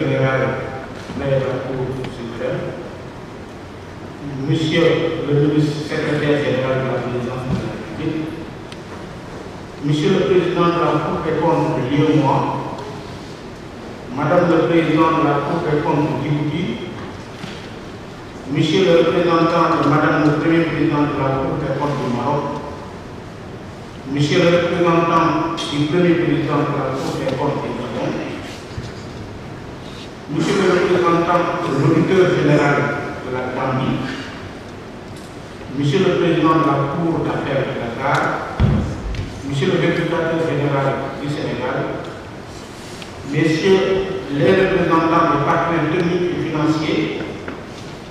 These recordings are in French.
général de la Cour suprême, Monsieur le ministre secrétaire général de la présidence de la République, Monsieur le président de la Cour des comptes de l'IEMOA, Madame le président de la Cour des comptes de Djibouti, Monsieur le représentant de Madame le premier président de la Cour des comptes du Maroc, Monsieur le représentant du premier président de la Cour des comptes du Gabon, Monsieur le représentant de l'auditeur général de la Gambie, Monsieur le président de la Cour d'affaires de Dakar, Monsieur le vérificateur général du Sénégal, Messieurs les représentants des partenaires techniques et financiers,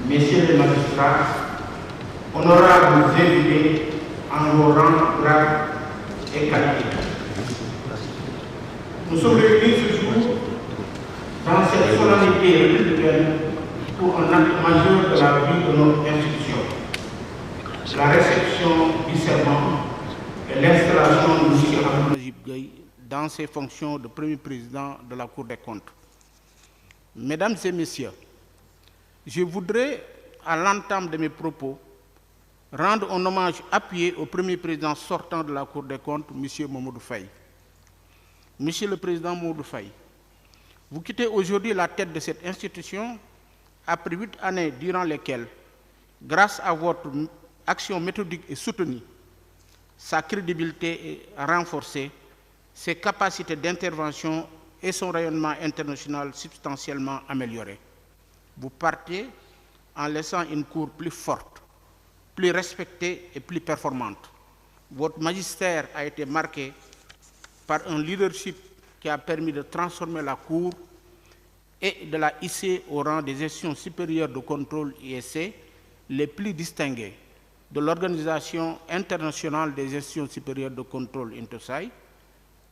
Messieurs les magistrats, honorables invités en vos rangs, grades et qualités. Nous sommes réunis ce jour dans cette solennité républicaine pour un acte majeur de la vie de notre institution, la réception du serment et l'installation de M. Abdoul Gaye dans ses fonctions de premier président de la Cour des comptes. Mesdames et messieurs, je voudrais, à l'entame de mes propos, rendre un hommage appuyé au premier président sortant de la Cour des comptes, M. Mamadou Faye. Monsieur le président Mamadou Faye, vous quittez aujourd'hui la tête de cette institution après 8 années durant lesquelles, grâce à votre action méthodique et soutenue, sa crédibilité est renforcée, ses capacités d'intervention et son rayonnement international substantiellement améliorés. Vous partez en laissant une Cour plus forte, plus respectée et plus performante. Votre magistère a été marqué par un leadership qui a permis de transformer la Cour et de la hisser au rang des institutions supérieures de contrôle ISC les plus distinguées de l'Organisation internationale des institutions supérieures de contrôle INTOSAI,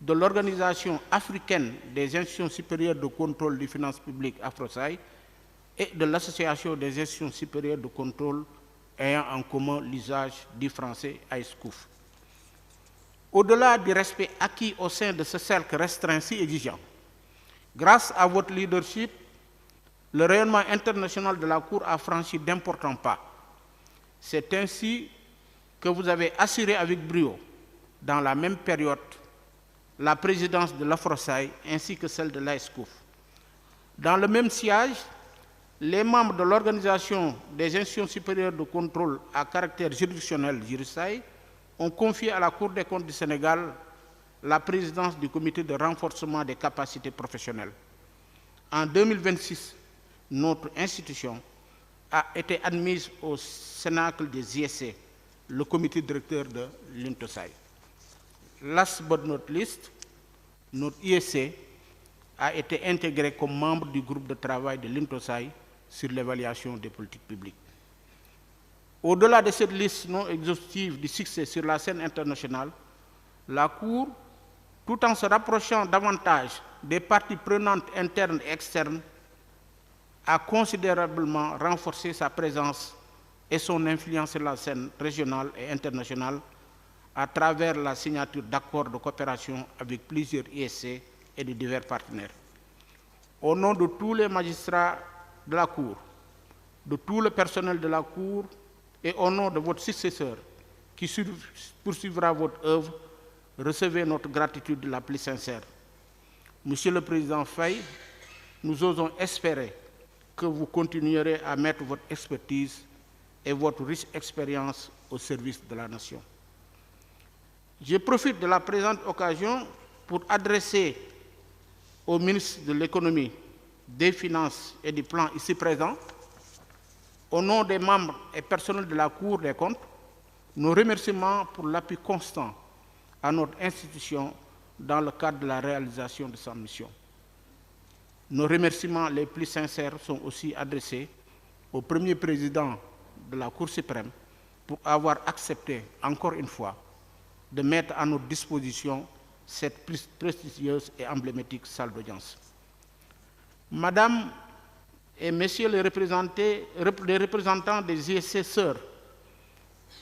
de l'Organisation africaine des institutions supérieures de contrôle des finances publiques AFROSAI et de l'Association des institutions supérieures de contrôle ayant en commun l'usage du français AISCOUF. Au-delà du respect acquis au sein de ce cercle restreint si exigeant, grâce à votre leadership, le rayonnement international de la Cour a franchi d'importants pas. C'est ainsi que vous avez assuré avec brio, dans la même période, la présidence de l'AFROSAI ainsi que celle de l'AISCOUF. Dans le même siège, les membres de l'Organisation des institutions supérieures de contrôle à caractère juridictionnel, JURISAI, ont confié à la Cour des comptes du Sénégal la présidence du comité de renforcement des capacités professionnelles. En 2026, notre institution a été admise au Cénacle des ISC, le comité directeur de l'INTOSAI. Last but not least, notre ISC a été intégré comme membre du groupe de travail de l'INTOSAI sur l'évaluation des politiques publiques. Au-delà de cette liste non exhaustive du succès sur la scène internationale, la Cour, tout en se rapprochant davantage des parties prenantes internes et externes, a considérablement renforcé sa présence et son influence sur la scène régionale et internationale à travers la signature d'accords de coopération avec plusieurs ISC et de divers partenaires. Au nom de tous les magistrats de la Cour, de tout le personnel de la Cour et au nom de votre successeur qui poursuivra votre œuvre, recevez notre gratitude la plus sincère. Monsieur le Président Faye, nous osons espérer que vous continuerez à mettre votre expertise et votre riche expérience au service de la nation. Je profite de la présente occasion pour adresser au ministre de l'Économie, des Finances et du Plan ici présent, au nom des membres et personnels de la Cour des comptes, nos remerciements pour l'appui constant à notre institution dans le cadre de la réalisation de sa mission. Nos remerciements les plus sincères sont aussi adressés au premier président de la Cour suprême pour avoir accepté, encore une fois, de mettre à notre disposition cette prestigieuse et emblématique salle d'audience. Madame et Messieurs les représentants des ISC sœurs,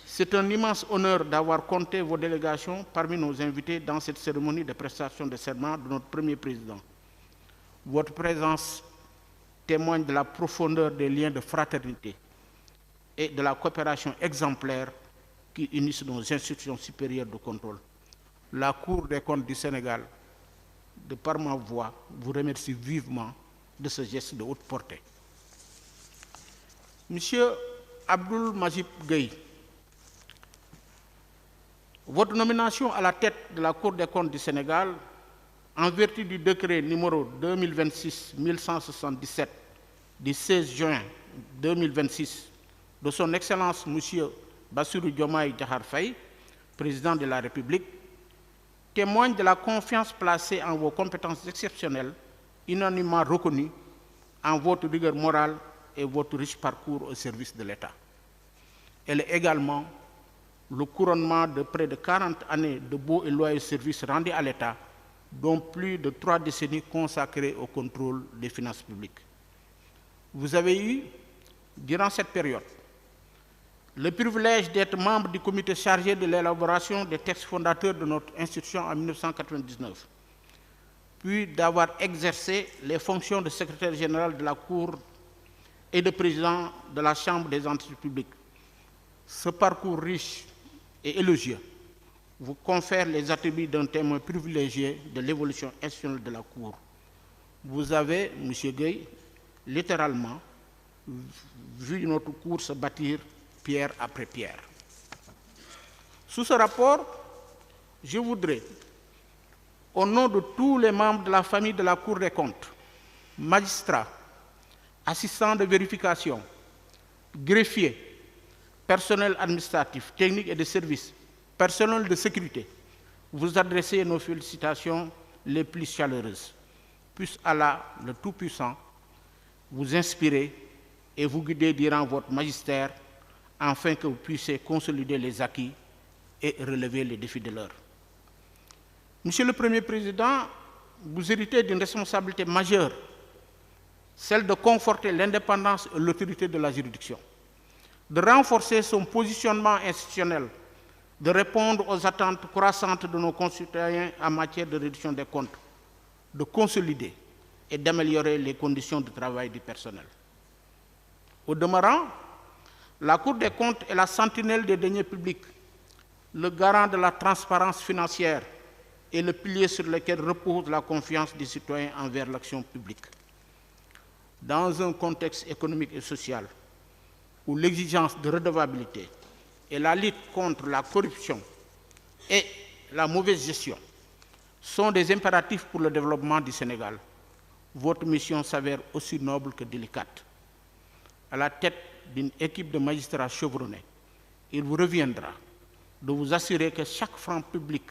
c'est un immense honneur d'avoir compté vos délégations parmi nos invités dans cette cérémonie de prestation de serment de notre premier président. Votre présence témoigne de la profondeur des liens de fraternité et de la coopération exemplaire qui unissent nos institutions supérieures de contrôle. La Cour des comptes du Sénégal, de par ma voix, vous remercie vivement de ce geste de haute portée. Monsieur Abdoul Majib Gueye, votre nomination à la tête de la Cour des comptes du Sénégal, en vertu du décret numéro 2026-1177 du 16 juin 2026 de son Excellence M. Bassirou Diomaye Diakhar Faye, président de la République, témoigne de la confiance placée en vos compétences exceptionnelles, unanimement reconnues, en votre rigueur morale et votre riche parcours au service de l'État. Elle est également le couronnement de près de 40 années de beaux et loyaux services rendus à l'État, dont plus de 3 décennies consacrées au contrôle des finances publiques. Vous avez eu, durant cette période, le privilège d'être membre du comité chargé de l'élaboration des textes fondateurs de notre institution en 1999, puis d'avoir exercé les fonctions de secrétaire général de la Cour et de président de la Chambre des entreprises publiques. Ce parcours riche et élogieux vous confère les attributs d'un témoin privilégié de l'évolution institutionnelle de la Cour. Vous avez, M. Gueye, littéralement vu notre Cour se bâtir pierre après pierre. Sous ce rapport, je voudrais, au nom de tous les membres de la famille de la Cour des comptes, magistrats, assistants de vérification, greffiers, personnel administratif, technique et de service, personnel de sécurité, vous adresser nos félicitations les plus chaleureuses. Puisse Allah, le Tout-Puissant, vous inspirer et vous guider durant votre magistère, afin que vous puissiez consolider les acquis et relever les défis de l'heure. Monsieur le Premier Président, vous héritez d'une responsabilité majeure, celle de conforter l'indépendance et l'autorité de la juridiction, de renforcer son positionnement institutionnel, de répondre aux attentes croissantes de nos concitoyens en matière de réduction des comptes, de consolider et d'améliorer les conditions de travail du personnel. Au demeurant, la Cour des comptes est la sentinelle des deniers publics, le garant de la transparence financière et le pilier sur lequel repose la confiance des citoyens envers l'action publique. Dans un contexte économique et social où l'exigence de redevabilité et la lutte contre la corruption et la mauvaise gestion sont des impératifs pour le développement du Sénégal, votre mission s'avère aussi noble que délicate. À la tête d'une équipe de magistrats chevronnés, il vous reviendra de vous assurer que chaque franc public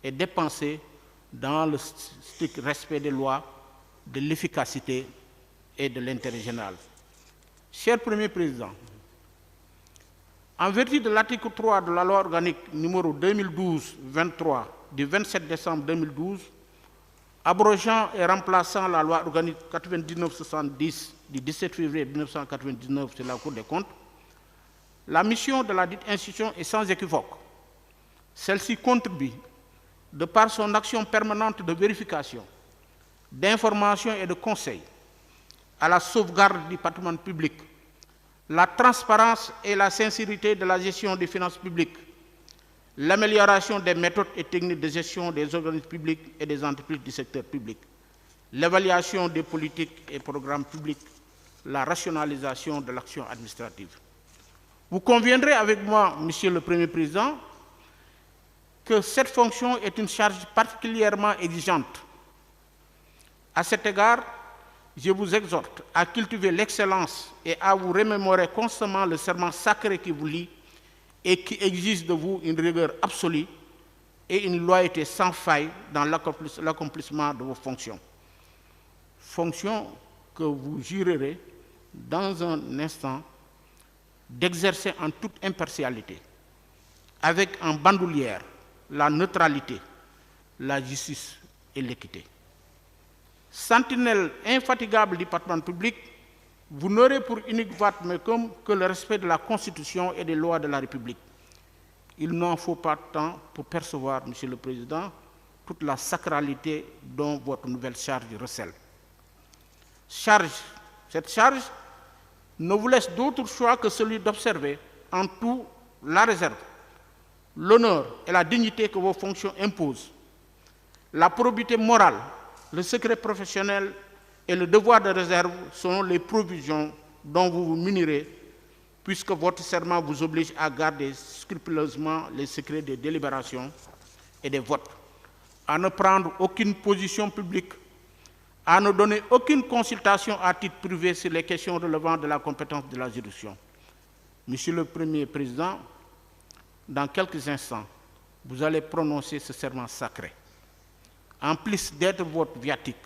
est dépensé dans le strict respect des lois, de l'efficacité et de l'intérêt général. Cher Premier Président, en vertu de l'article 3 de la loi organique numéro 2012-23 du 27 décembre 2012, abrogeant et remplaçant la loi organique 99-70 du 17 février 1999 sur la Cour des comptes, la mission de la dite institution est sans équivoque. Celle-ci contribue, de par son action permanente de vérification, d'information et de conseil, à la sauvegarde du patrimoine public, la transparence et la sincérité de la gestion des finances publiques, l'amélioration des méthodes et techniques de gestion des organismes publics et des entreprises du secteur public, l'évaluation des politiques et programmes publics, la rationalisation de l'action administrative. Vous conviendrez avec moi, Monsieur le Premier Président, que cette fonction est une charge particulièrement exigeante. À cet égard, je vous exhorte à cultiver l'excellence et à vous remémorer constamment le serment sacré qui vous lie et qui exige de vous une rigueur absolue et une loyauté sans faille dans l'accomplissement de vos fonctions. Fonctions que vous jurerez dans un instant d'exercer en toute impartialité, avec en bandoulière la neutralité, la justice et l'équité. Sentinelle infatigable du patrimoine public, vous n'aurez pour unique vade-mecum que le respect de la Constitution et des lois de la République. Il n'en faut pas tant pour percevoir, Monsieur le Président, toute la sacralité dont votre nouvelle charge recèle. Charge Cette charge ne vous laisse d'autre choix que celui d'observer en tout la réserve, l'honneur et la dignité que vos fonctions imposent, la probité morale, le secret professionnel et le devoir de réserve sont les provisions dont vous vous munirez, puisque votre serment vous oblige à garder scrupuleusement les secrets des délibérations et des votes, à ne prendre aucune position publique, à ne donner aucune consultation à titre privé sur les questions relevant de la compétence de la juridiction. Monsieur le Premier Président, dans quelques instants, vous allez prononcer ce serment sacré. En plus d'être votre viatique,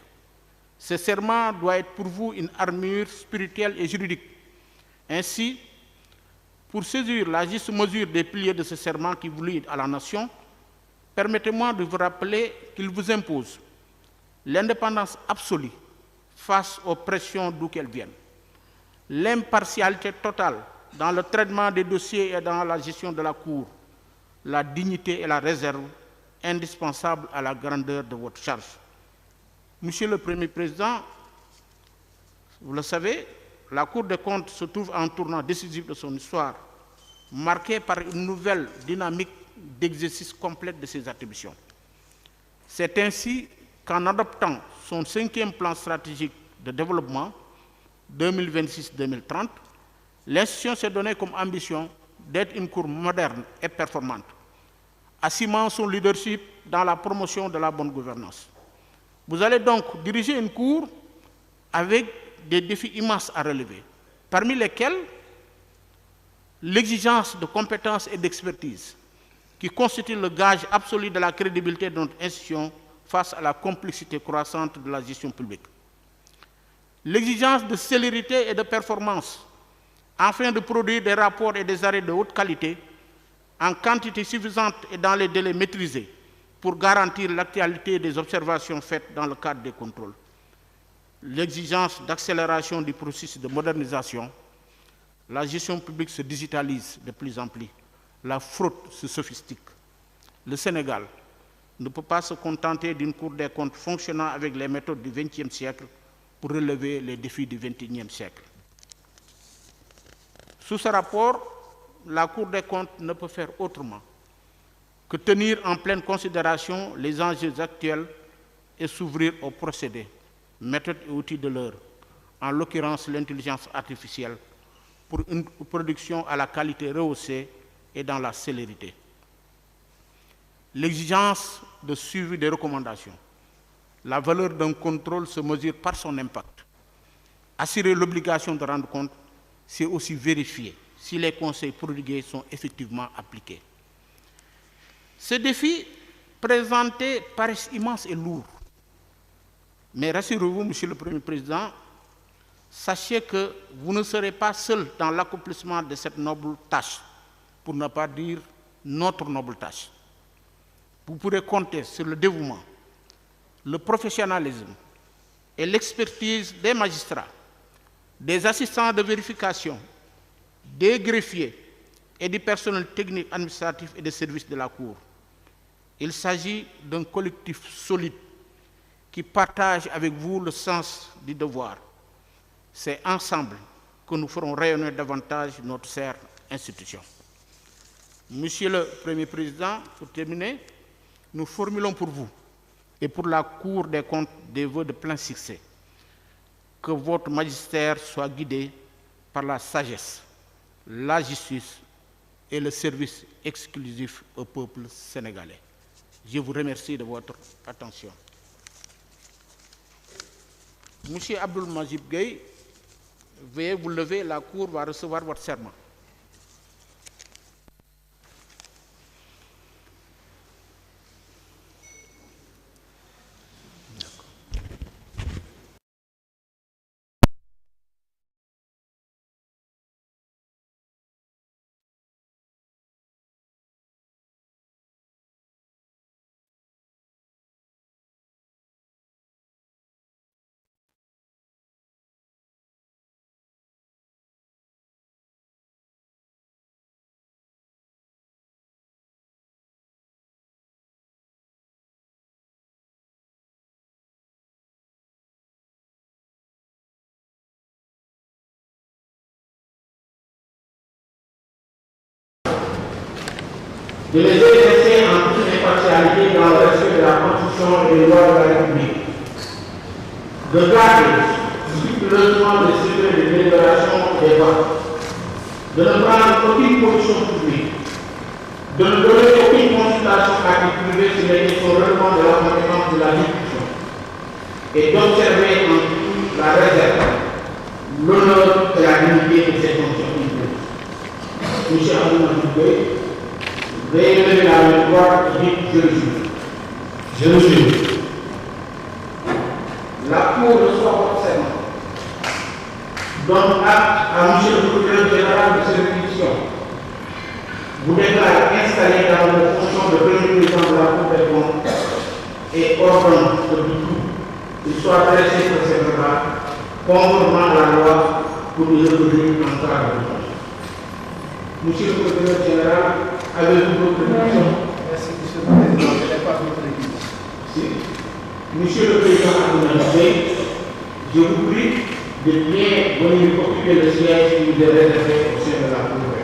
ce serment doit être pour vous une armure spirituelle et juridique. Ainsi, pour saisir la juste mesure des piliers de ce serment qui vous lie à la nation, permettez-moi de vous rappeler qu'il vous impose l'indépendance absolue face aux pressions d'où qu'elles viennent, l'impartialité totale dans le traitement des dossiers et dans la gestion de la Cour, la dignité et la réserve indispensables à la grandeur de votre charge. Monsieur le Premier Président, vous le savez, la Cour des comptes se trouve à un tournant décisif de son histoire, marqué par une nouvelle dynamique d'exercice complète de ses attributions. C'est ainsi qu'en adoptant son 5e plan stratégique de développement 2026-2030, l'institution s'est donnée comme ambition d'être une Cour moderne et performante, assumant son leadership dans la promotion de la bonne gouvernance. Vous allez donc diriger une Cour avec des défis immenses à relever, parmi lesquels l'exigence de compétences et d'expertise, qui constitue le gage absolu de la crédibilité de notre institution face à la complexité croissante de la gestion publique. L'exigence de célérité et de performance, afin de produire des rapports et des arrêts de haute qualité, en quantité suffisante et dans les délais maîtrisés, pour garantir l'actualité des observations faites dans le cadre des contrôles. L'exigence d'accélération du processus de modernisation. La gestion publique se digitalise de plus en plus. La fraude se sophistique. Le Sénégal ne peut pas se contenter d'une Cour des comptes fonctionnant avec les méthodes du XXe siècle pour relever les défis du XXIe siècle. Sous ce rapport, la Cour des comptes ne peut faire autrement que tenir en pleine considération les enjeux actuels et s'ouvrir aux procédés, méthodes et outils de l'heure, en l'occurrence l'intelligence artificielle, pour une production à la qualité rehaussée et dans la célérité. L'exigence de suivi des recommandations. La valeur d'un contrôle se mesure par son impact. Assurer l'obligation de rendre compte, c'est aussi vérifier si les conseils prodigués sont effectivement appliqués. Ces défis présentés paraissent immenses et lourds. Mais rassurez-vous, Monsieur le Premier Président, sachez que vous ne serez pas seul dans l'accomplissement de cette noble tâche, pour ne pas dire notre noble tâche. Vous pourrez compter sur le dévouement, le professionnalisme et l'expertise des magistrats, des assistants de vérification, des greffiers et du personnel technique, administratif et des services de la Cour. Il s'agit d'un collectif solide qui partage avec vous le sens du devoir. C'est ensemble que nous ferons rayonner davantage notre chère institution. Monsieur le Premier Président, pour terminer, nous formulons pour vous et pour la Cour des comptes des vœux de plein succès. Que votre magistère soit guidé par la sagesse, la justice et le service exclusif au peuple sénégalais. Je vous remercie de votre attention. Monsieur Abdoul Majib Gueye, veuillez vous lever, la Cour va recevoir votre serment. de les exercer en toute impartialité dans le respect de la Constitution et des lois de la République, de garder scrupuleusement le secret de délibération des votes, de ne prendre aucune position publique, de ne donner aucune consultation à qui privée sur les questions relevant de la compétence de la justice et d'observer en tout la réserve, l'honneur et la dignité de ces fonctions publiques. Monsieur Abdoulaye Dubé, veuillez lever la main droite et dites je le jure. Je le jure. La Cour reçoit votre serment. Donne acte à M. le procureur général de cette édition. Vous déclare installé dans vos fonctions de premier président de la Cour des comptes et ordonne que du tout, il soit dressé pour ces verbal conformément à la loi pour y revenir en cas de besoin. Monsieur le procureur général, avez-vous d'autres questions? Merci, monsieur le président. Je n'ai pas d'autres questions. Monsieur le président Abdoulaye, je vous prie de bien venir occuper le siège qui vous est réservé au sein de la Cour.